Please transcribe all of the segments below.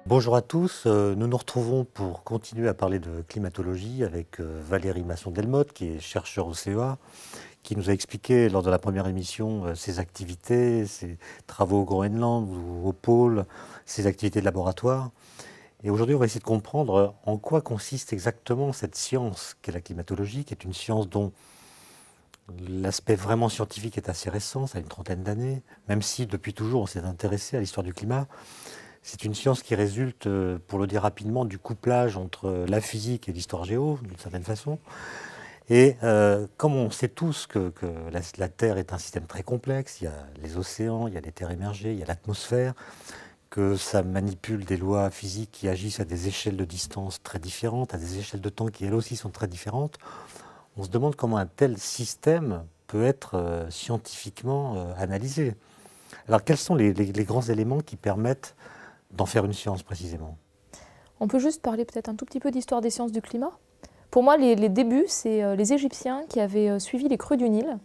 Bonjour à tous, nous nous retrouvons pour continuer à parler de climatologie avec Valérie Masson-Delmotte, qui est chercheur au CEA, qui nous a expliqué lors de la première émission ses activités, ses travaux au Groenland ou au pôle, ses activités de laboratoire. Et aujourd'hui, on va essayer de comprendre en quoi consiste exactement cette science qu'est la climatologie, qui est une science dont l'aspect vraiment scientifique est assez récent, ça a une trentaine d'années, même si depuis toujours on s'est intéressé à l'histoire du climat. C'est une science qui résulte, pour le dire rapidement, du couplage entre la physique et l'histoire géo, d'une certaine façon. Et comme on sait tous que la Terre est un système très complexe, il y a les océans, il y a les terres émergées, il y a l'atmosphère, que ça manipule des lois physiques qui agissent à des échelles de distance très différentes, à des échelles de temps qui elles aussi sont très différentes, on se demande comment un tel système peut être scientifiquement analysé. Alors quels sont les grands éléments qui permettent d'en faire une science précisément? On peut juste parler peut-être un tout petit peu d'histoire des sciences du climat. Pour moi, les débuts, c'est les Égyptiens qui avaient suivi les crues du Nil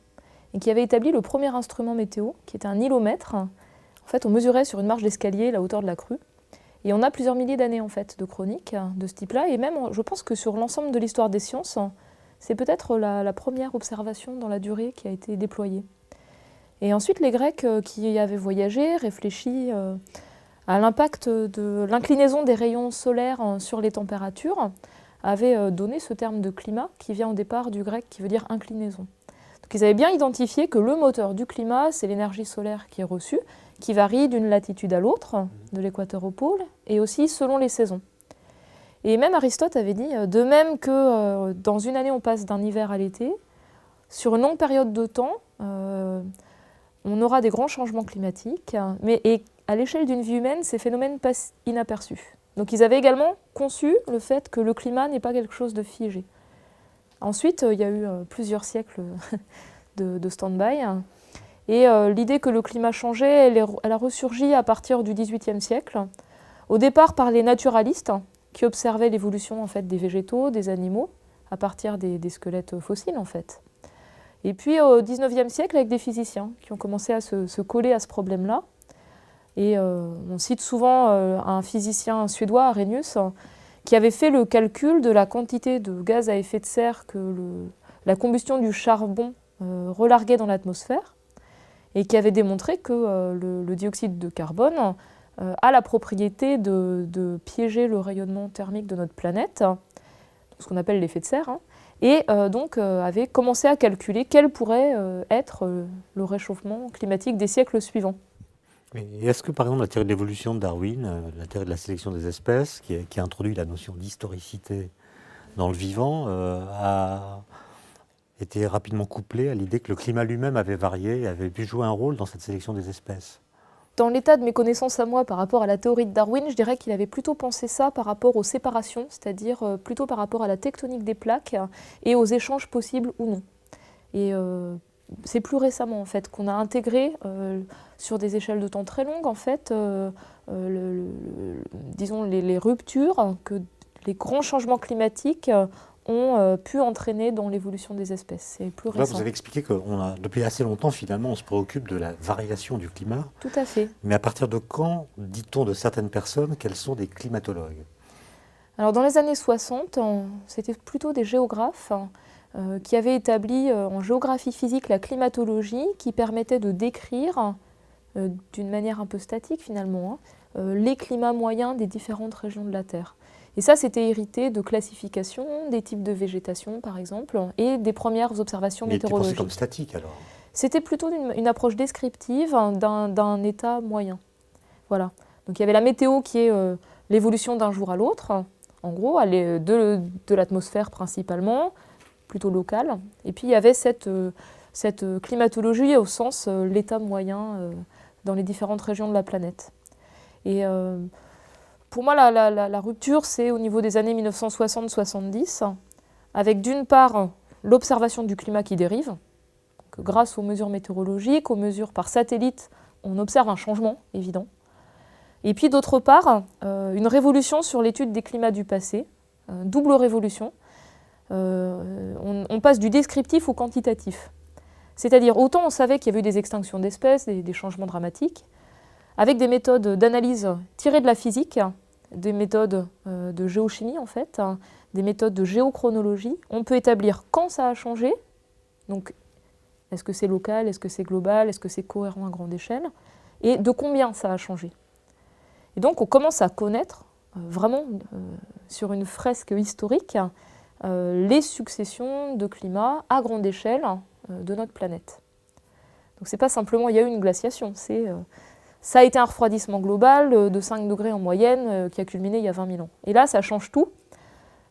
et qui avaient établi le premier instrument météo, qui était un nilomètre. En fait, on mesurait sur une marche d'escalier la hauteur de la crue. Et on a plusieurs milliers d'années en fait, de chroniques de ce type-là. Et même, je pense que sur l'ensemble de l'histoire des sciences, c'est peut-être la première observation dans la durée qui a été déployée. Et ensuite, les Grecs qui avaient voyagé, réfléchi à l'impact de l'inclinaison des rayons solaires sur les températures, avaient donné ce terme de climat qui vient au départ du grec qui veut dire inclinaison. Donc ils avaient bien identifié que le moteur du climat, c'est l'énergie solaire qui est reçue, qui varie d'une latitude à l'autre, de l'équateur au pôle, et aussi selon les saisons. Et même Aristote avait dit, de même que dans une année on passe d'un hiver à l'été, sur une longue période de temps, on aura des grands changements climatiques, et à l'échelle d'une vie humaine, ces phénomènes passent inaperçus. Donc ils avaient également conçu le fait que le climat n'est pas quelque chose de figé. Ensuite, il y a eu plusieurs siècles de stand-by. Et l'idée que le climat changeait, elle a ressurgi à partir du XVIIIe siècle. Au départ par les naturalistes, qui observaient l'évolution en fait, des végétaux, des animaux, à partir des squelettes fossiles en fait. Et puis au XIXe siècle avec des physiciens qui ont commencé à se coller à ce problème-là. Et on cite souvent un physicien suédois, Arrhenius, qui avait fait le calcul de la quantité de gaz à effet de serre que la combustion du charbon relarguait dans l'atmosphère et qui avait démontré que le dioxyde de carbone a la propriété de piéger le rayonnement thermique de notre planète, ce qu'on appelle l'effet de serre, et donc avait commencé à calculer quel pourrait être le réchauffement climatique des siècles suivants. Et est-ce que par exemple la théorie de l'évolution de Darwin, la théorie de la sélection des espèces, qui a introduit la notion d'historicité dans le vivant, a été rapidement couplée à l'idée que le climat lui-même avait varié et avait pu jouer un rôle dans cette sélection des espèces? Dans l'état de mes connaissances à moi par rapport à la théorie de Darwin, je dirais qu'il avait plutôt pensé ça par rapport aux séparations, c'est-à-dire plutôt par rapport à la tectonique des plaques et aux échanges possibles ou non. Et c'est plus récemment en fait qu'on a intégré sur des échelles de temps très longues en fait, disons les ruptures que les grands changements climatiques ont pu entraîner dans l'évolution des espèces. C'est plus Là, récent. vous avez expliqué que depuis assez longtemps, finalement, on se préoccupe de la variation du climat. Tout à fait. Mais à partir de quand dit-on de certaines personnes qu'elles sont des climatologues? Alors dans les années 60, c'était plutôt des géographes qui avaient établi en géographie physique la climatologie qui permettait de décrire d'une manière un peu statique finalement les climats moyens des différentes régions de la Terre. Et ça, c'était hérité de classification des types de végétation, par exemple, et des premières observations météorologiques. Mais c'était pensé comme statique, alors? C'était plutôt une approche descriptive d'un état moyen. Voilà. Donc il y avait la météo qui est l'évolution d'un jour à l'autre, en gros, de l'atmosphère principalement, plutôt locale. Et puis il y avait cette climatologie au sens l'état moyen dans les différentes régions de la planète. Et pour moi, la rupture, c'est au niveau des années 1960-70, avec d'une part l'observation du climat qui dérive. Donc, grâce aux mesures météorologiques, aux mesures par satellite, on observe un changement évident. Et puis d'autre part, une révolution sur l'étude des climats du passé, double révolution. On passe du descriptif au quantitatif. C'est-à-dire, autant on savait qu'il y avait eu des extinctions d'espèces, des changements dramatiques, avec des méthodes d'analyse tirées de la physique, des méthodes de géochimie en fait, des méthodes de géochronologie. On peut établir quand ça a changé, donc est-ce que c'est local, est-ce que c'est global, est-ce que c'est cohérent à grande échelle, et de combien ça a changé. Et donc on commence à connaître vraiment sur une fresque historique les successions de climats à grande échelle de notre planète. Donc c'est pas simplement il y a eu une glaciation, ça a été un refroidissement global de 5 degrés en moyenne qui a culminé il y a 20 000 ans. Et là, ça change tout.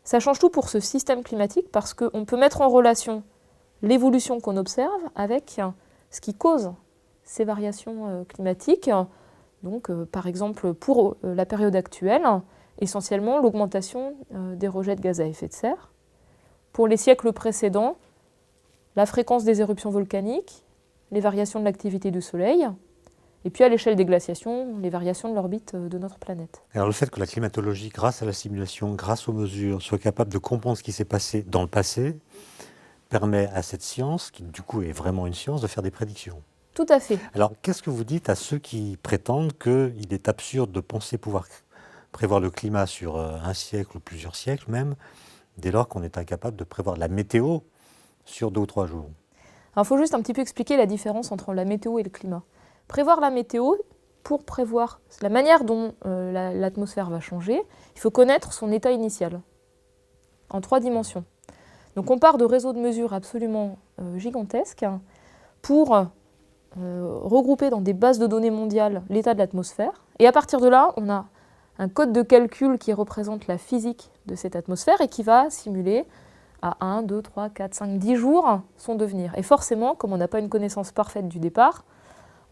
Ça change tout pour ce système climatique parce qu'on peut mettre en relation l'évolution qu'on observe avec ce qui cause ces variations climatiques. Donc, par exemple, pour la période actuelle, essentiellement l'augmentation des rejets de gaz à effet de serre. Pour les siècles précédents, la fréquence des éruptions volcaniques, les variations de l'activité du Soleil, et puis à l'échelle des glaciations, les variations de l'orbite de notre planète. Alors le fait que la climatologie, grâce à la simulation, grâce aux mesures, soit capable de comprendre ce qui s'est passé dans le passé, permet à cette science, qui du coup est vraiment une science, de faire des prédictions. Tout à fait. Alors qu'est-ce que vous dites à ceux qui prétendent qu'il est absurde de penser pouvoir prévoir le climat sur un siècle ou plusieurs siècles même, dès lors qu'on est incapable de prévoir la météo sur 2 ou 3 jours? Alors il faut juste un petit peu expliquer la différence entre la météo et le climat. Prévoir la météo, pour prévoir la manière dont l'atmosphère va changer, il faut connaître son état initial, en 3 dimensions. Donc on part de réseaux de mesures absolument gigantesques pour regrouper dans des bases de données mondiales l'état de l'atmosphère. Et à partir de là, on a un code de calcul qui représente la physique de cette atmosphère et qui va simuler à 1, 2, 3, 4, 5, 10 jours son devenir. Et forcément, comme on n'a pas une connaissance parfaite du départ,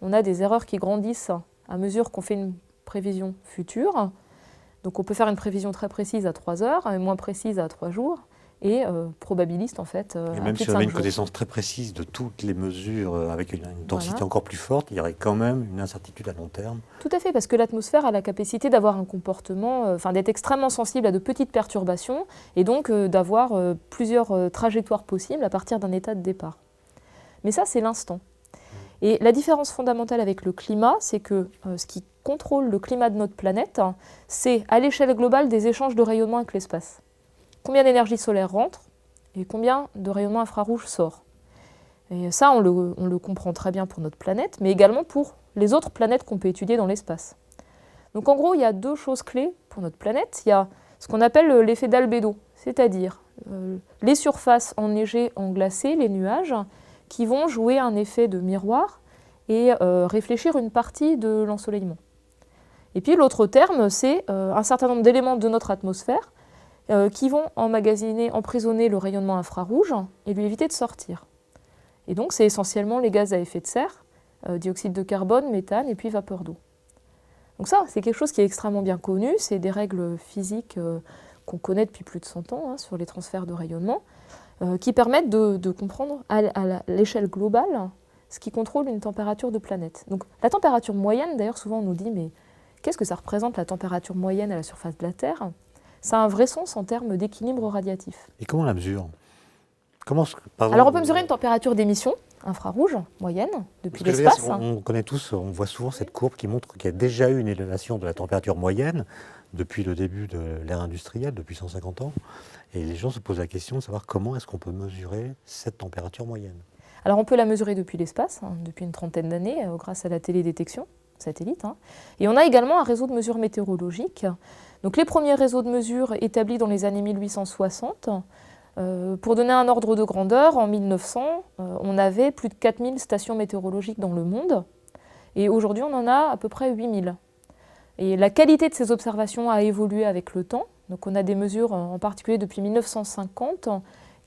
on a des erreurs qui grandissent à mesure qu'on fait une prévision future. Donc on peut faire une prévision très précise à 3 heures, et moins précise à 3 jours, et probabiliste en fait et à même plus si de on 5 avait une jours. connaissance très précise de toutes les mesures avec une densité Voilà. encore plus forte, il y aurait quand même une incertitude à long terme. Tout à fait, parce que l'atmosphère a la capacité d'avoir un comportement, d'être extrêmement sensible à de petites perturbations, et donc d'avoir plusieurs trajectoires possibles à partir d'un état de départ. Mais ça, c'est l'instant. Et la différence fondamentale avec le climat, c'est que ce qui contrôle le climat de notre planète, c'est à l'échelle globale des échanges de rayonnement avec l'espace. Combien d'énergie solaire rentre et combien de rayonnement infrarouge sort. Et ça, on le comprend très bien pour notre planète, mais également pour les autres planètes qu'on peut étudier dans l'espace. Donc en gros, il y a 2 choses clés pour notre planète. Il y a ce qu'on appelle l'effet d'albédo, c'est-à-dire les surfaces enneigées, englacées, les nuages, qui vont jouer un effet de miroir et réfléchir une partie de l'ensoleillement. Et puis l'autre terme, c'est un certain nombre d'éléments de notre atmosphère qui vont emmagasiner, emprisonner le rayonnement infrarouge et lui éviter de sortir. Et donc c'est essentiellement les gaz à effet de serre, dioxyde de carbone, méthane et puis vapeur d'eau. Donc ça, c'est quelque chose qui est extrêmement bien connu, c'est des règles physiques qu'on connaît depuis plus de 100 ans sur les transferts de rayonnement, qui permettent de comprendre à l'échelle globale ce qui contrôle une température de planète. Donc la température moyenne, d'ailleurs souvent on nous dit mais qu'est-ce que ça représente la température moyenne à la surface de la Terre? Ça a un vrai sens en termes d'équilibre radiatif. Et comment on la mesure? Alors on peut mesurer une température d'émission infrarouge moyenne depuis l'espace. On connaît tous, on voit souvent cette courbe qui montre qu'il y a déjà eu une élévation de la température moyenne depuis le début de l'ère industrielle, depuis 150 ans. Et les gens se posent la question de savoir comment est-ce qu'on peut mesurer cette température moyenne. Alors on peut la mesurer depuis l'espace, depuis une trentaine d'années, grâce à la télédétection satellite. Et on a également un réseau de mesures météorologiques. Donc les premiers réseaux de mesures établis dans les années 1860, pour donner un ordre de grandeur, en 1900, on avait plus de 4000 stations météorologiques dans le monde. Et aujourd'hui, on en a à peu près 8000. Et la qualité de ces observations a évolué avec le temps. Donc on a des mesures, en particulier depuis 1950,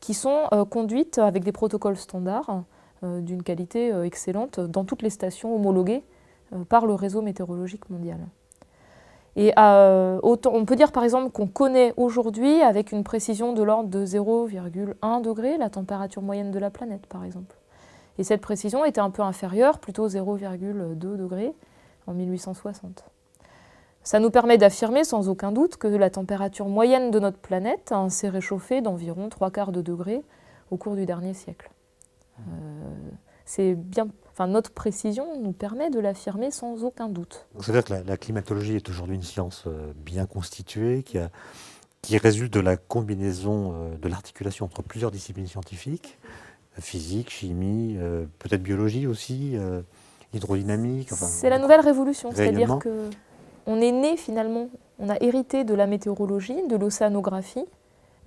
qui sont conduites avec des protocoles standards d'une qualité excellente dans toutes les stations homologuées par le réseau météorologique mondial. Et on peut dire par exemple qu'on connaît aujourd'hui avec une précision de l'ordre de 0,1 degré la température moyenne de la planète par exemple. Et cette précision était un peu inférieure, plutôt 0,2 degré en 1860. Ça nous permet d'affirmer sans aucun doute que la température moyenne de notre planète s'est réchauffée d'environ 3/4 de degré au cours du dernier siècle. C'est bien enfin notre précision nous permet de l'affirmer sans aucun doute. C'est-à-dire que la climatologie est aujourd'hui une science bien constituée, qui résulte de la combinaison, de l'articulation entre plusieurs disciplines scientifiques, physique, chimie, peut-être biologie aussi, hydrodynamique. Enfin, c'est la nouvelle révolution, c'est-à-dire rayonnement. qu'on est né finalement, on a hérité de la météorologie, de l'océanographie,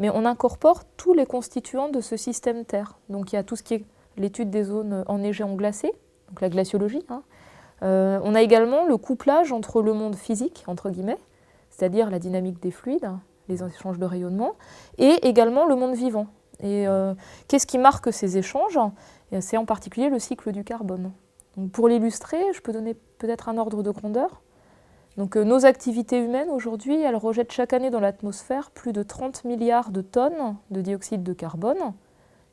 mais on incorpore tous les constituants de ce système Terre. Donc il y a tout ce qui est l'étude des zones enneigées en glacé, donc la glaciologie. On a également le couplage entre le monde physique, entre guillemets, c'est-à-dire la dynamique des fluides, les échanges de rayonnement, et également le monde vivant. Et qu'est-ce qui marque ces échanges? C'est en particulier le cycle du carbone. Donc pour l'illustrer, je peux donner peut-être un ordre de grandeur. Donc, nos activités humaines aujourd'hui, elles rejettent chaque année dans l'atmosphère plus de 30 milliards de tonnes de dioxyde de carbone,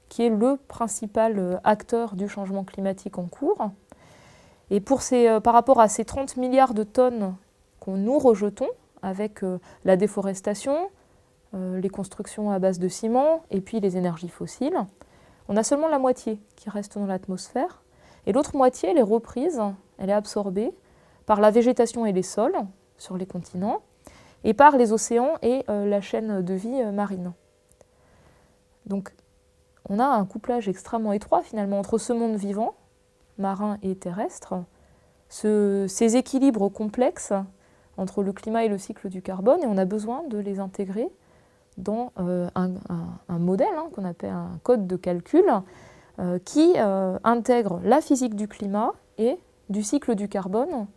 qui est le principal acteur du changement climatique en cours. Et par rapport à ces 30 milliards de tonnes qu'on nous rejetons, avec la déforestation, les constructions à base de ciment et puis les énergies fossiles, on a seulement la moitié qui reste dans l'atmosphère. Et l'autre moitié, elle est reprise, elle est absorbée par la végétation et les sols sur les continents, et par les océans et la chaîne de vie marine. Donc on a un couplage extrêmement étroit finalement entre ce monde vivant, marin et terrestre, ces équilibres complexes entre le climat et le cycle du carbone, et on a besoin de les intégrer dans un modèle qu'on appelle un code de calcul qui intègre la physique du climat et du cycle du carbone.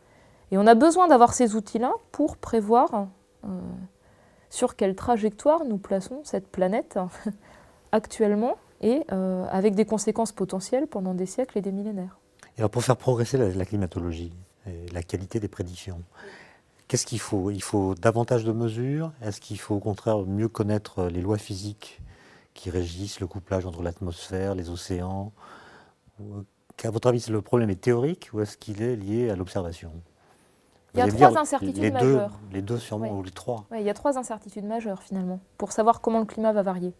Et on a besoin d'avoir ces outils-là pour prévoir sur quelle trajectoire nous plaçons cette planète actuellement et avec des conséquences potentielles pendant des siècles et des millénaires. Et alors pour faire progresser la climatologie et la qualité des prédictions, qu'est-ce qu'il faut? Il faut davantage de mesures? Est-ce qu'il faut au contraire mieux connaître les lois physiques qui régissent le couplage entre l'atmosphère, les océans? À votre avis, le problème est théorique ou est-ce qu'il est lié à l'observation? Il y a trois incertitudes majeures. Les deux sûrement, Ouais. ou les trois. Ouais, il y a trois incertitudes majeures finalement, pour savoir comment le climat va varier.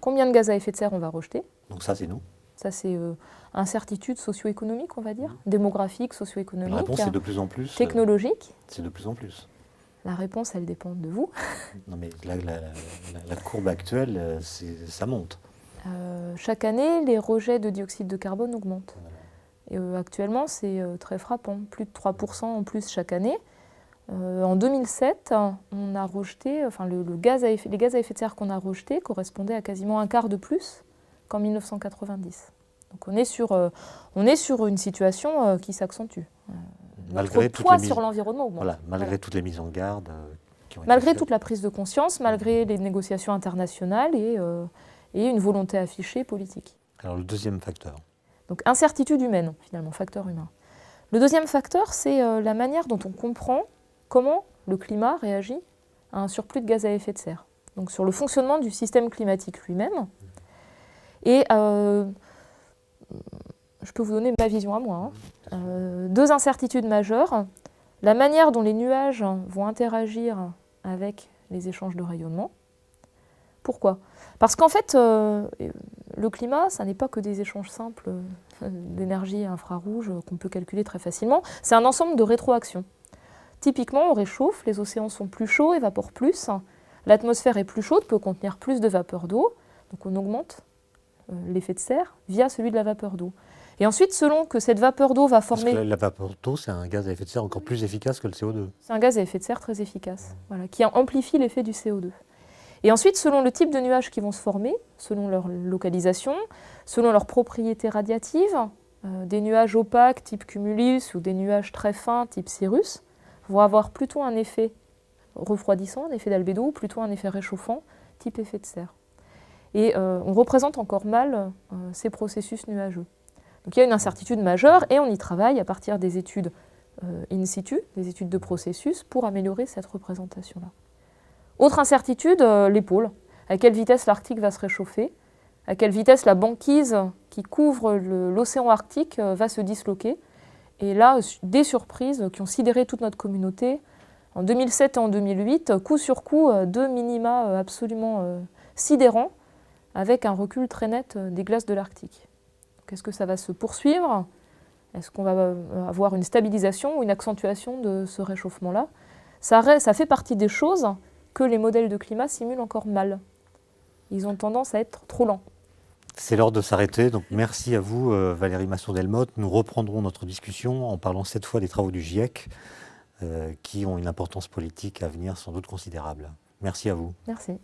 Combien de gaz à effet de serre on va rejeter? Donc ça, c'est nous. Ça, c'est incertitude socio-économique, on va dire, démographique, socio-économique. La réponse, c'est de plus en plus. Technologique. C'est de plus en plus. La réponse, elle dépend de vous. Non, mais la courbe actuelle, ça monte. Chaque année, les rejets de dioxyde de carbone augmentent. Et, actuellement, c'est très frappant, plus de 3% en plus chaque année. En 2007, on a rejeté, enfin les gaz à effet de serre qu'on a rejetés correspondaient à quasiment un quart de plus qu'en 1990. Donc on est sur une situation qui s'accentue. Notre poids sur l'environnement augmente. Voilà, malgré toutes les mises en garde qui ont été malgré faites. toute la prise de conscience, malgré les négociations internationales et une volonté affichée politique. Alors le deuxième facteur. Donc incertitude humaine, finalement, facteur humain. Le deuxième facteur, c'est la manière dont on comprend comment le climat réagit à un surplus de gaz à effet de serre. Donc sur le fonctionnement du système climatique lui-même. Et je peux vous donner ma vision à moi. Deux incertitudes majeures. La manière dont les nuages vont interagir avec les échanges de rayonnement. Pourquoi? Parce qu'en fait, le climat, ça n'est pas que des échanges simples d'énergie infrarouge qu'on peut calculer très facilement. C'est un ensemble de rétroactions. Typiquement, on réchauffe, les océans sont plus chauds, évaporent plus. L'atmosphère est plus chaude, peut contenir plus de vapeur d'eau. Donc on augmente l'effet de serre via celui de la vapeur d'eau. Et ensuite, selon que cette vapeur d'eau va former... Parce que la vapeur d'eau, c'est un gaz à effet de serre encore plus efficace que le CO2. C'est un gaz à effet de serre très efficace, voilà, qui amplifie l'effet du CO2. Et ensuite, selon le type de nuages qui vont se former, selon leur localisation, selon leurs propriétés radiatives, des nuages opaques type cumulus ou des nuages très fins type cirrus vont avoir plutôt un effet refroidissant, un effet d'albédo, ou plutôt un effet réchauffant type effet de serre. Et on représente encore mal ces processus nuageux. Donc il y a une incertitude majeure et on y travaille à partir des études in situ, des études de processus, pour améliorer cette représentation-là. Autre incertitude, les pôles. À quelle vitesse l'Arctique va se réchauffer? À quelle vitesse la banquise qui couvre l'océan Arctique va se disloquer? Et là, des surprises qui ont sidéré toute notre communauté. En 2007 et en 2008, coup sur coup, deux minima absolument sidérants, avec un recul très net des glaces de l'Arctique. Est-ce que ça va se poursuivre? Est-ce qu'on va avoir une stabilisation ou une accentuation de ce réchauffement-là? Ça fait partie des choses que les modèles de climat simulent encore mal. Ils ont tendance à être trop lents. C'est l'heure de s'arrêter, donc merci à vous Valérie Masson-Delmotte. Nous reprendrons notre discussion en parlant cette fois des travaux du GIEC qui ont une importance politique à venir sans doute considérable. Merci à vous. Merci.